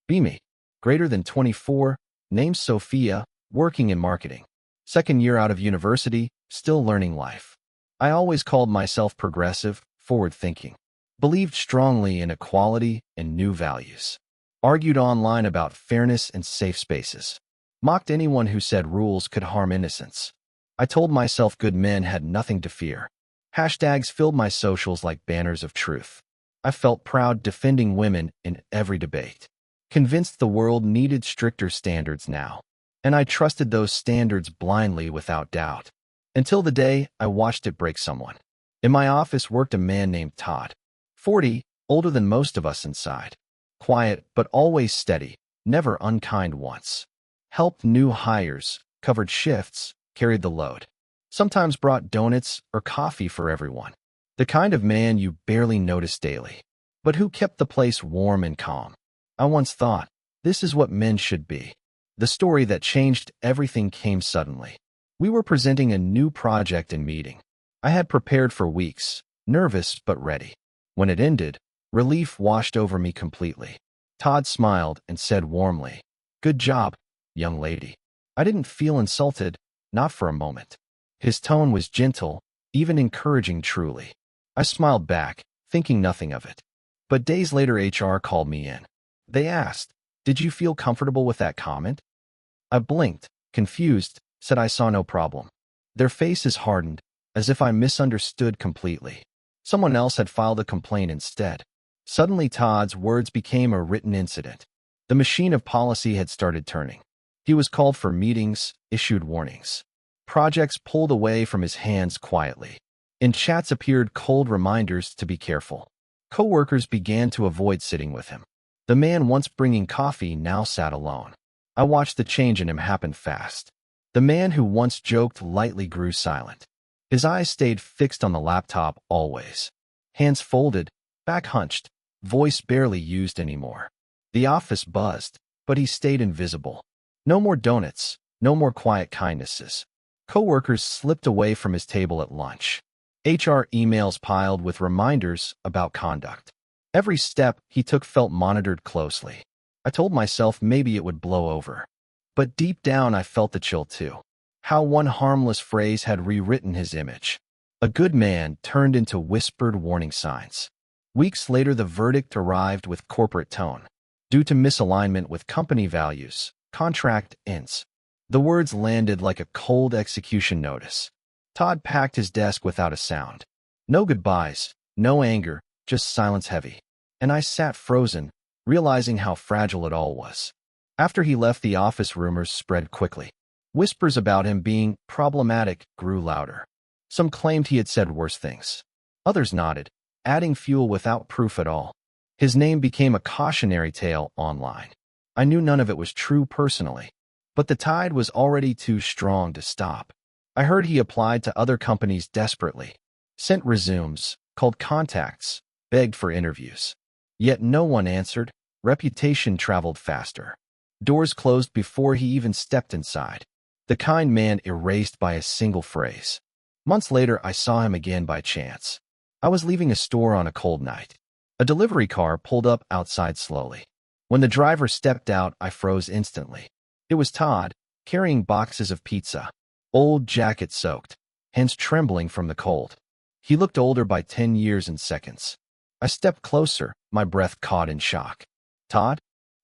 Me. Greater than 24, named Sophia, working in marketing. Second year out of university, still learning life. I always called myself progressive, forward-thinking. Believed strongly in equality and new values. Argued online about fairness and safe spaces. Mocked anyone who said rules could harm innocence. I told myself good men had nothing to fear. Hashtags filled my socials like banners of truth. I felt proud defending women in every debate. Convinced the world needed stricter standards now. And I trusted those standards blindly without doubt. Until the day I watched it break someone. In my office worked a man named Todd. 40, older than most of us inside. Quiet, but always steady, never unkind once. Helped new hires, covered shifts, carried the load. Sometimes brought donuts or coffee for everyone. The kind of man you barely notice daily, but who kept the place warm and calm. I once thought, this is what men should be. The story that changed everything came suddenly. We were presenting a new project and meeting. I had prepared for weeks, nervous but ready. When it ended, relief washed over me completely. Todd smiled and said warmly, "Good job, young lady." I didn't feel insulted, not for a moment. His tone was gentle, even encouraging truly. I smiled back, thinking nothing of it. But days later HR called me in. They asked, "Did you feel comfortable with that comment?" I blinked, confused, said I saw no problem. Their faces hardened, as if I misunderstood completely. Someone else had filed a complaint instead. Suddenly Todd's words became a written incident. The machine of policy had started turning. He was called for meetings, issued warnings. Projects pulled away from his hands quietly. In chats appeared cold reminders to be careful. Coworkers began to avoid sitting with him. The man once bringing coffee now sat alone. I watched the change in him happen fast. The man who once joked lightly grew silent. His eyes stayed fixed on the laptop always. Hands folded, back hunched, voice barely used anymore. The office buzzed, but he stayed invisible. No more donuts, no more quiet kindnesses. Coworkers slipped away from his table at lunch. HR emails piled with reminders about conduct. Every step he took felt monitored closely. I told myself maybe it would blow over. But deep down I felt the chill too. How one harmless phrase had rewritten his image. A good man turned into whispered warning signs. Weeks later the verdict arrived with corporate tone. Due to misalignment with company values, contract ends. The words landed like a cold execution notice. Todd packed his desk without a sound. No goodbyes, no anger, just silence heavy. And I sat frozen, realizing how fragile it all was. After he left the office, rumors spread quickly. Whispers about him being problematic grew louder. Some claimed he had said worse things. Others nodded, adding fuel without proof at all. His name became a cautionary tale online. I knew none of it was true personally, but the tide was already too strong to stop. I heard he applied to other companies desperately, sent resumes, called contacts, begged for interviews. Yet no one answered. Reputation traveled faster. Doors closed before he even stepped inside. The kind man erased by a single phrase. Months later, I saw him again by chance. I was leaving a store on a cold night. A delivery car pulled up outside slowly. When the driver stepped out, I froze instantly. It was Todd, carrying boxes of pizza. Old jacket soaked, hands trembling from the cold. He looked older by 10 years and seconds. I stepped closer, my breath caught in shock. "Todd,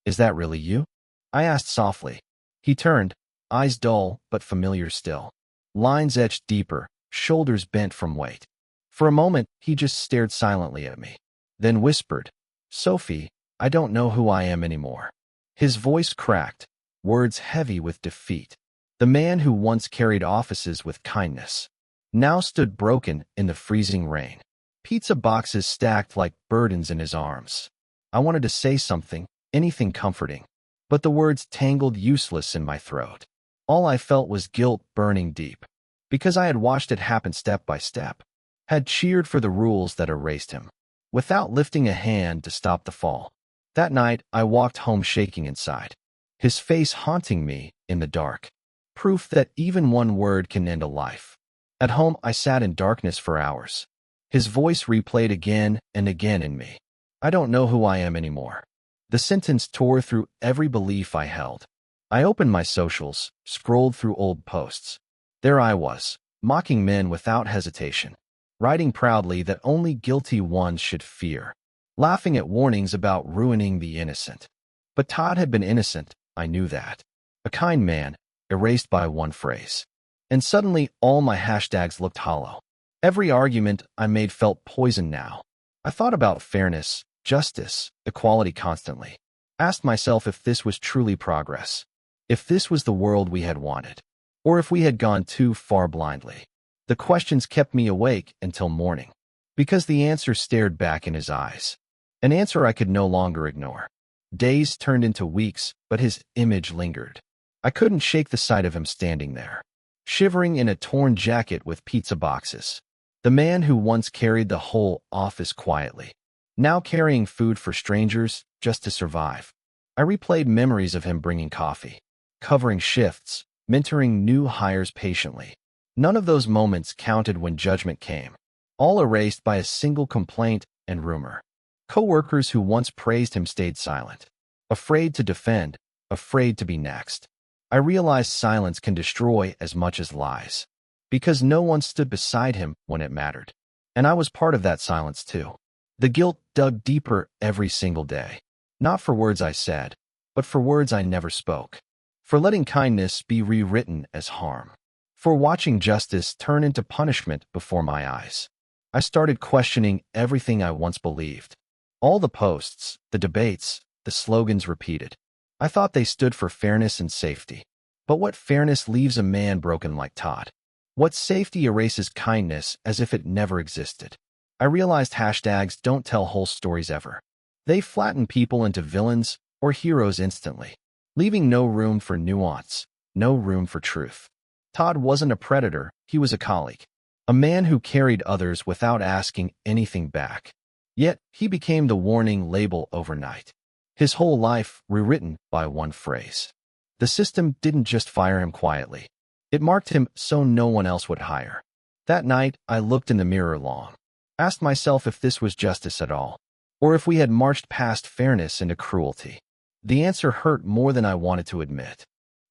is that really you?" I asked softly. He turned, eyes dull but familiar still. Lines etched deeper, shoulders bent from weight. For a moment, he just stared silently at me. Then whispered, "Sophie, I don't know who I am anymore." His voice cracked, words heavy with defeat. The man who once carried offices with kindness now stood broken in the freezing rain. Pizza boxes stacked like burdens in his arms. I wanted to say something, anything comforting, but the words tangled useless in my throat. All I felt was guilt burning deep, because I had watched it happen step by step, had cheered for the rules that erased him, without lifting a hand to stop the fall. That night, I walked home shaking inside, his face haunting me in the dark. Proof that even one word can end a life. At home, I sat in darkness for hours. His voice replayed again and again in me. "I don't know who I am anymore." The sentence tore through every belief I held. I opened my socials, scrolled through old posts. There I was, mocking men without hesitation, writing proudly that only guilty ones should fear, laughing at warnings about ruining the innocent. But Todd had been innocent, I knew that. A kind man, erased by one phrase. And suddenly all my hashtags looked hollow. Every argument I made felt poisoned now. I thought about fairness, justice, equality constantly. Asked myself if this was truly progress, if this was the world we had wanted, or if we had gone too far blindly. The questions kept me awake until morning, because the answer stared back in his eyes. An answer I could no longer ignore. Days turned into weeks, but his image lingered. I couldn't shake the sight of him standing there, shivering in a torn jacket with pizza boxes. The man who once carried the whole office quietly, now carrying food for strangers just to survive. I replayed memories of him bringing coffee, covering shifts, mentoring new hires patiently. None of those moments counted when judgment came, all erased by a single complaint and rumor. Coworkers who once praised him stayed silent, afraid to defend, afraid to be next. I realized silence can destroy as much as lies, because no one stood beside him when it mattered. And I was part of that silence too. The guilt dug deeper every single day, not for words I said, but for words I never spoke, for letting kindness be rewritten as harm, for watching justice turn into punishment before my eyes. I started questioning everything I once believed. All the posts, the debates, the slogans repeated. I thought they stood for fairness and safety. But what fairness leaves a man broken like Todd? What safety erases kindness as if it never existed? I realized hashtags don't tell whole stories ever. They flatten people into villains or heroes instantly, leaving no room for nuance, no room for truth. Todd wasn't a predator, he was a colleague. A man who carried others without asking anything back. Yet, he became the warning label overnight. His whole life rewritten by one phrase. The system didn't just fire him quietly. It marked him so no one else would hire. That night, I looked in the mirror long, asked myself if this was justice at all, or if we had marched past fairness into cruelty. The answer hurt more than I wanted to admit.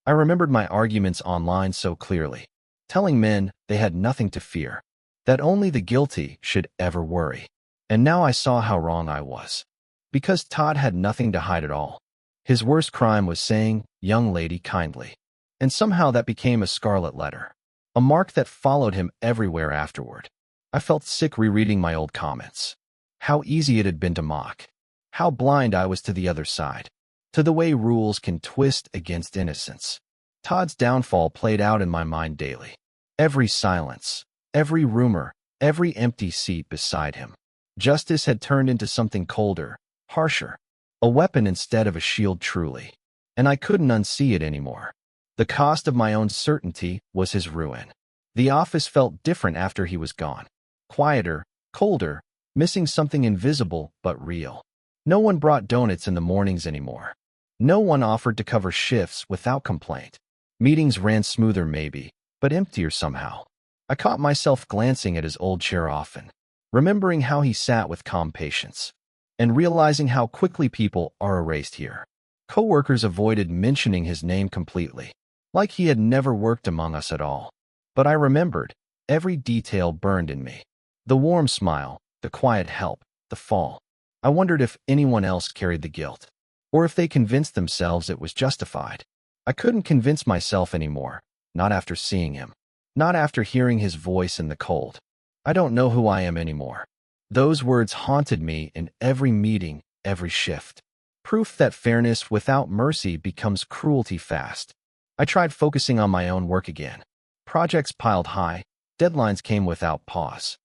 I remembered my arguments online so clearly, telling men they had nothing to fear, that only the guilty should ever worry. And now I saw how wrong I was. Because Todd had nothing to hide at all. His worst crime was saying, "Young lady," kindly. And somehow that became a scarlet letter, a mark that followed him everywhere afterward. I felt sick rereading my old comments. How easy it had been to mock. How blind I was to the other side, to the way rules can twist against innocence. Todd's downfall played out in my mind daily. Every silence, every rumor, every empty seat beside him. Justice had turned into something colder, harsher, a weapon instead of a shield truly. And I couldn't unsee it anymore. The cost of my own certainty was his ruin. The office felt different after he was gone. Quieter, colder, missing something invisible but real. No one brought donuts in the mornings anymore. No one offered to cover shifts without complaint. Meetings ran smoother maybe, but emptier somehow. I caught myself glancing at his old chair often, remembering how he sat with calm patience, and realizing how quickly people are erased here. Coworkers avoided mentioning his name completely, like he had never worked among us at all. But I remembered. Every detail burned in me. The warm smile, the quiet help, the fall. I wondered if anyone else carried the guilt, or if they convinced themselves it was justified. I couldn't convince myself anymore, not after seeing him, not after hearing his voice in the cold. I don't know who I am anymore. Those words haunted me in every meeting, every shift. Proof that fairness without mercy becomes cruelty fast. I tried focusing on my own work again. Projects piled high, deadlines came without pause.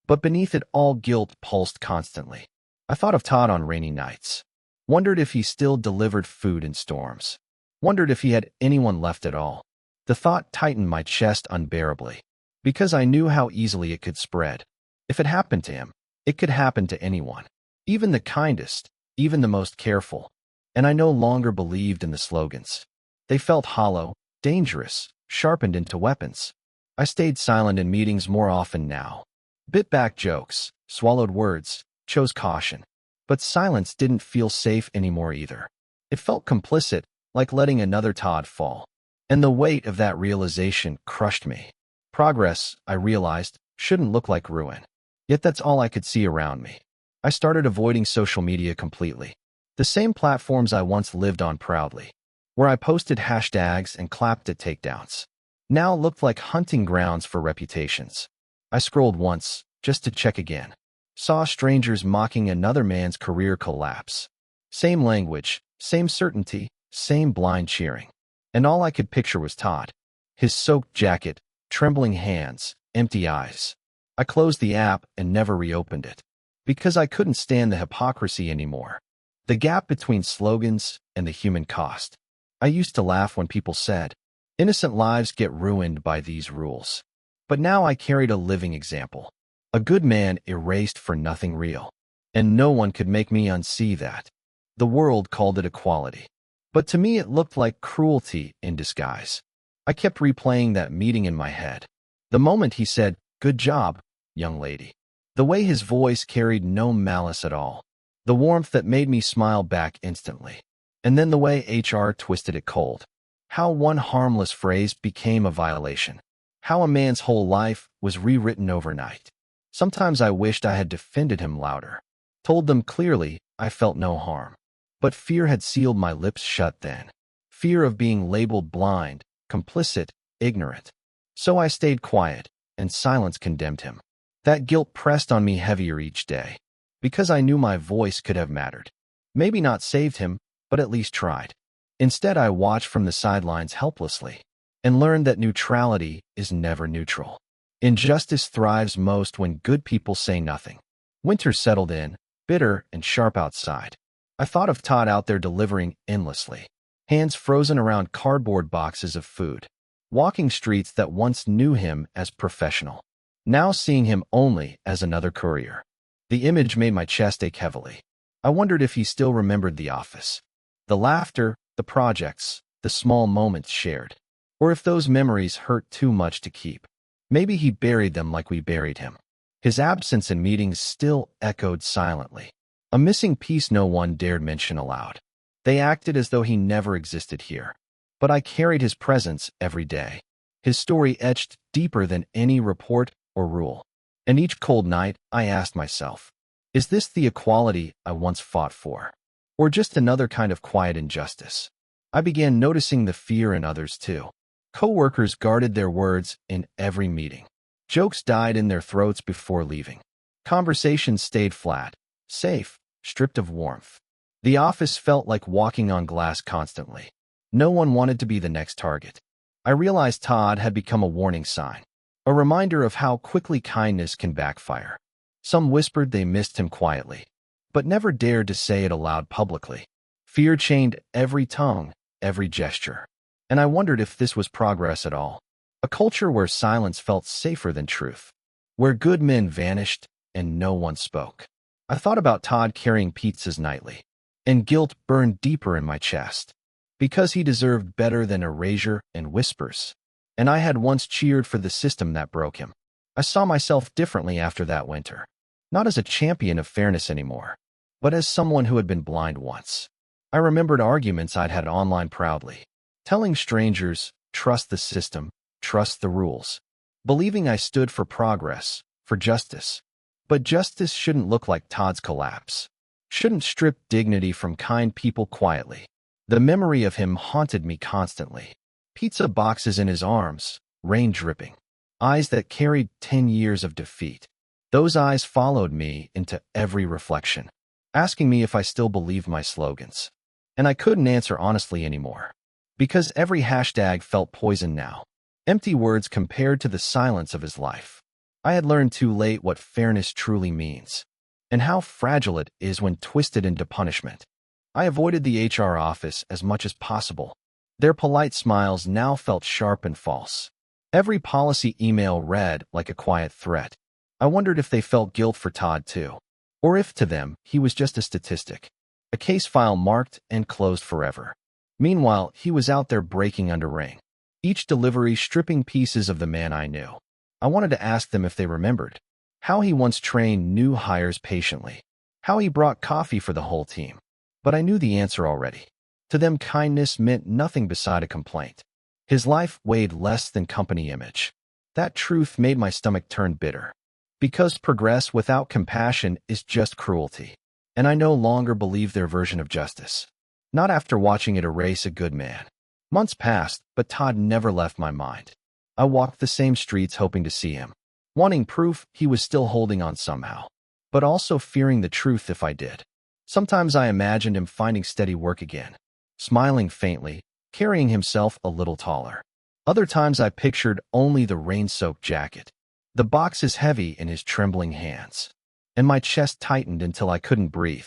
But beneath it all, guilt pulsed constantly. I thought of Todd on rainy nights. Wondered if he still delivered food in storms. Wondered if he had anyone left at all. The thought tightened my chest unbearably, because I knew how easily it could spread. If it happened to him, it could happen to anyone, even the kindest, even the most careful. And I no longer believed in the slogans. They felt hollow, dangerous, sharpened into weapons. I stayed silent in meetings more often now. Bit back jokes, swallowed words, chose caution. But silence didn't feel safe anymore either. It felt complicit, like letting another Todd fall. And the weight of that realization crushed me. Progress, I realized, shouldn't look like ruin. Yet that's all I could see around me. I started avoiding social media completely. The same platforms I once lived on proudly, where I posted hashtags and clapped at takedowns, now looked like hunting grounds for reputations. I scrolled once, just to check again. Saw strangers mocking another man's career collapse. Same language, same certainty, same blind cheering. And all I could picture was Todd. His soaked jacket, trembling hands, empty eyes. I closed the app and never reopened it. Because I couldn't stand the hypocrisy anymore. The gap between slogans and the human cost. I used to laugh when people said, innocent lives get ruined by these rules. But now I carried a living example. A good man erased for nothing real. And no one could make me unsee that. The world called it equality. But to me it looked like cruelty in disguise. I kept replaying that meeting in my head. The moment he said, "Good job, young lady." The way his voice carried no malice at all. The warmth that made me smile back instantly. And then the way HR twisted it cold. How one harmless phrase became a violation. How a man's whole life was rewritten overnight. Sometimes I wished I had defended him louder. Told them clearly I felt no harm. But fear had sealed my lips shut then. Fear of being labeled blind, complicit, ignorant. So I stayed quiet, and silence condemned him. That guilt pressed on me heavier each day. Because I knew my voice could have mattered. Maybe not saved him, but at least tried. Instead, I watched from the sidelines helplessly, and learned that neutrality is never neutral. Injustice thrives most when good people say nothing. Winter settled in, bitter and sharp outside. I thought of Todd out there delivering endlessly, hands frozen around cardboard boxes of food, walking streets that once knew him as professional, now seeing him only as another courier. The image made my chest ache heavily. I wondered if he still remembered the office, the laughter, the projects, the small moments shared, or if those memories hurt too much to keep. Maybe he buried them like we buried him. His absence in meetings still echoed silently, a missing piece no one dared mention aloud. They acted as though he never existed here. But I carried his presence every day, his story etched deeper than any report or rule. And each cold night, I asked myself, is this the equality I once fought for? Or just another kind of quiet injustice? I began noticing the fear in others too. Coworkers guarded their words in every meeting. Jokes died in their throats before leaving. Conversations stayed flat, safe, stripped of warmth. The office felt like walking on glass constantly. No one wanted to be the next target. I realized Todd had become a warning sign, a reminder of how quickly kindness can backfire. Some whispered they missed him quietly, but never dared to say it aloud publicly. Fear chained every tongue, every gesture. And I wondered if this was progress at all. A culture where silence felt safer than truth. Where good men vanished and no one spoke. I thought about Todd carrying pizzas nightly, and guilt burned deeper in my chest. Because he deserved better than erasure and whispers. And I had once cheered for the system that broke him. I saw myself differently after that winter. Not as a champion of fairness anymore, but as someone who had been blind once. I remembered arguments I'd had online proudly. Telling strangers, trust the system, trust the rules. Believing I stood for progress, for justice. But justice shouldn't look like Todd's collapse. Shouldn't strip dignity from kind people quietly. The memory of him haunted me constantly. Pizza boxes in his arms, rain dripping. Eyes that carried 10 years of defeat. Those eyes followed me into every reflection, asking me if I still believed my slogans. And I couldn't answer honestly anymore. Because every hashtag felt poison now. Empty words compared to the silence of his life. I had learned too late what fairness truly means, and how fragile it is when twisted into punishment. I avoided the HR office as much as possible. Their polite smiles now felt sharp and false. Every policy email read like a quiet threat. I wondered if they felt guilt for Todd too, or if to them he was just a statistic, a case file marked and closed forever. Meanwhile, he was out there breaking under ring, each delivery stripping pieces of the man I knew. I wanted to ask them if they remembered how he once trained new hires patiently, how he brought coffee for the whole team. But I knew the answer already. To them, kindness meant nothing beside a complaint. His life weighed less than company image. That truth made my stomach turn bitter. Because progress without compassion is just cruelty. And I no longer believe their version of justice. Not after watching it erase a good man. Months passed, but Todd never left my mind. I walked the same streets hoping to see him, wanting proof he was still holding on somehow, but also fearing the truth if I did. Sometimes I imagined him finding steady work again, smiling faintly, carrying himself a little taller. Other times I pictured only the rain-soaked jacket, the boxes heavy in his trembling hands, and my chest tightened until I couldn't breathe.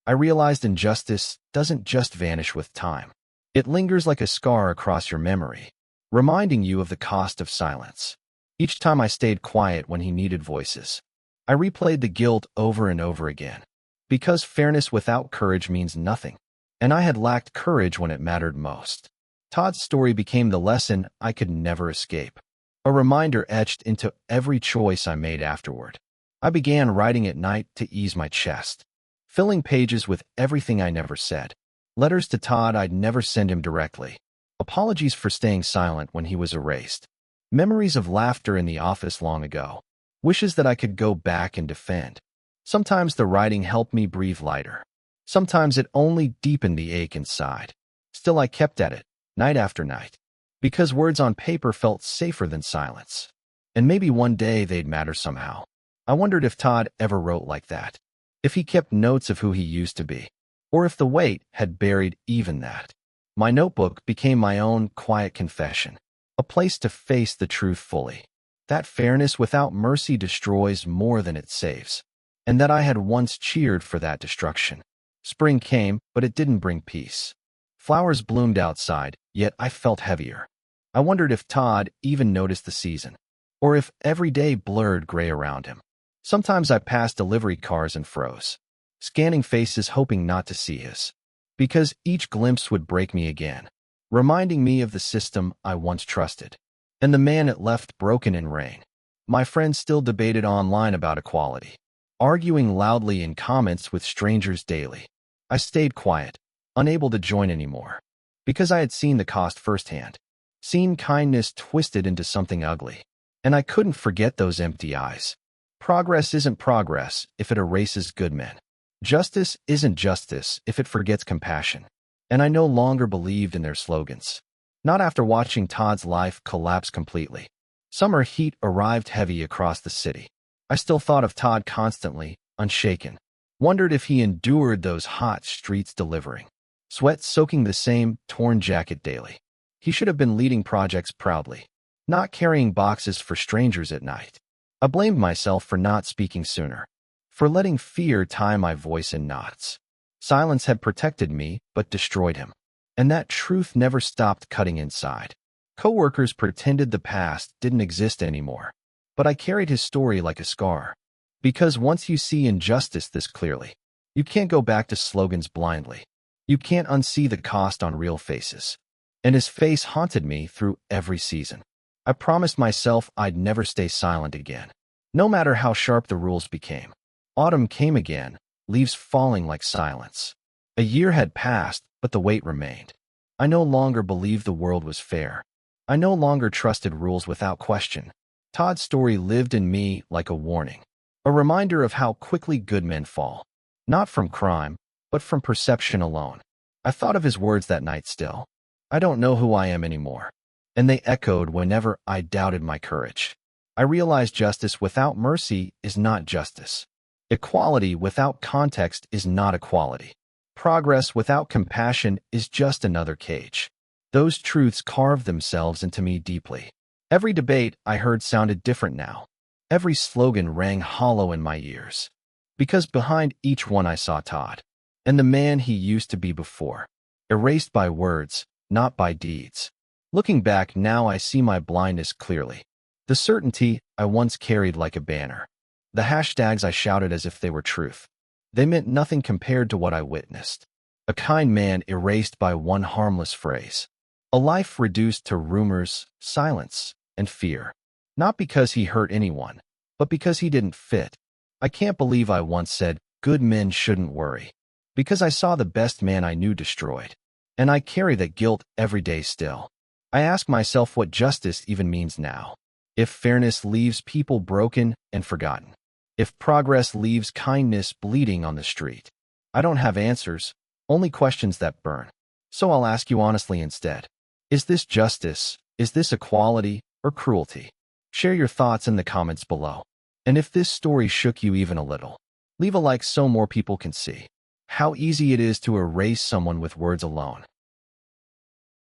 I realized injustice doesn't just vanish with time. It lingers like a scar across your memory, reminding you of the cost of silence. Each time I stayed quiet when he needed voices, I replayed the guilt over and over again. Because fairness without courage means nothing, and I had lacked courage when it mattered most. Todd's story became the lesson I could never escape, a reminder etched into every choice I made afterward. I began writing at night to ease my chest, filling pages with everything I never said. Letters to Todd I'd never send him directly. Apologies for staying silent when he was erased. Memories of laughter in the office long ago. Wishes that I could go back and defend. Sometimes the writing helped me breathe lighter. Sometimes it only deepened the ache inside. Still I kept at it, night after night. Because words on paper felt safer than silence. And maybe one day they'd matter somehow. I wondered if Todd ever wrote like that. If he kept notes of who he used to be. Or if the weight had buried even that. My notebook became my own quiet confession, a place to face the truth fully. That fairness without mercy destroys more than it saves. And that I had once cheered for that destruction. Spring came, but it didn't bring peace. Flowers bloomed outside, yet I felt heavier. I wondered if Todd even noticed the season, or if every day blurred gray around him. Sometimes I passed delivery cars and froze, scanning faces hoping not to see his. Because each glimpse would break me again, reminding me of the system I once trusted, and the man it left broken in rain. My friends still debated online about equality, arguing loudly in comments with strangers daily. I stayed quiet, unable to join anymore, because I had seen the cost firsthand, seen kindness twisted into something ugly, and I couldn't forget those empty eyes. Progress isn't progress if it erases good men. Justice isn't justice if it forgets compassion. And I no longer believed in their slogans. Not after watching Todd's life collapse completely. Summer heat arrived heavy across the city. I still thought of Todd constantly, unshaken. Wondered if he endured those hot streets delivering. Sweat soaking the same torn jacket daily. He should have been leading projects proudly, not carrying boxes for strangers at night. I blamed myself for not speaking sooner, for letting fear tie my voice in knots. Silence had protected me, but destroyed him. And that truth never stopped cutting inside. Coworkers pretended the past didn't exist anymore. But I carried his story like a scar. Because once you see injustice this clearly, you can't go back to slogans blindly. You can't unsee the cost on real faces. And his face haunted me through every season. I promised myself I'd never stay silent again, no matter how sharp the rules became. Autumn came again, leaves falling like silence. A year had passed, but the weight remained. I no longer believed the world was fair. I no longer trusted rules without question. Todd's story lived in me like a warning, a reminder of how quickly good men fall. Not from crime, but from perception alone. I thought of his words that night still. I don't know who I am anymore. And they echoed whenever I doubted my courage. I realized justice without mercy is not justice. Equality without context is not equality. Progress without compassion is just another cage. Those truths carved themselves into me deeply. Every debate I heard sounded different now. Every slogan rang hollow in my ears. Because behind each one I saw Todd, and the man he used to be before, erased by words, not by deeds. Looking back now I see my blindness clearly. The certainty I once carried like a banner. The hashtags I shouted as if they were truth. They meant nothing compared to what I witnessed. A kind man erased by one harmless phrase. A life reduced to rumors, silence, and fear. Not because he hurt anyone, but because he didn't fit. I can't believe I once said, Good men shouldn't worry. Because I saw the best man I knew destroyed. And I carry that guilt every day still. I ask myself what justice even means now. If fairness leaves people broken and forgotten. If progress leaves kindness bleeding on the street. I don't have answers, only questions that burn. So I'll ask you honestly instead. Is this justice? Is this equality or cruelty? Share your thoughts in the comments below. And if this story shook you even a little, leave a like so more people can see how easy it is to erase someone with words alone.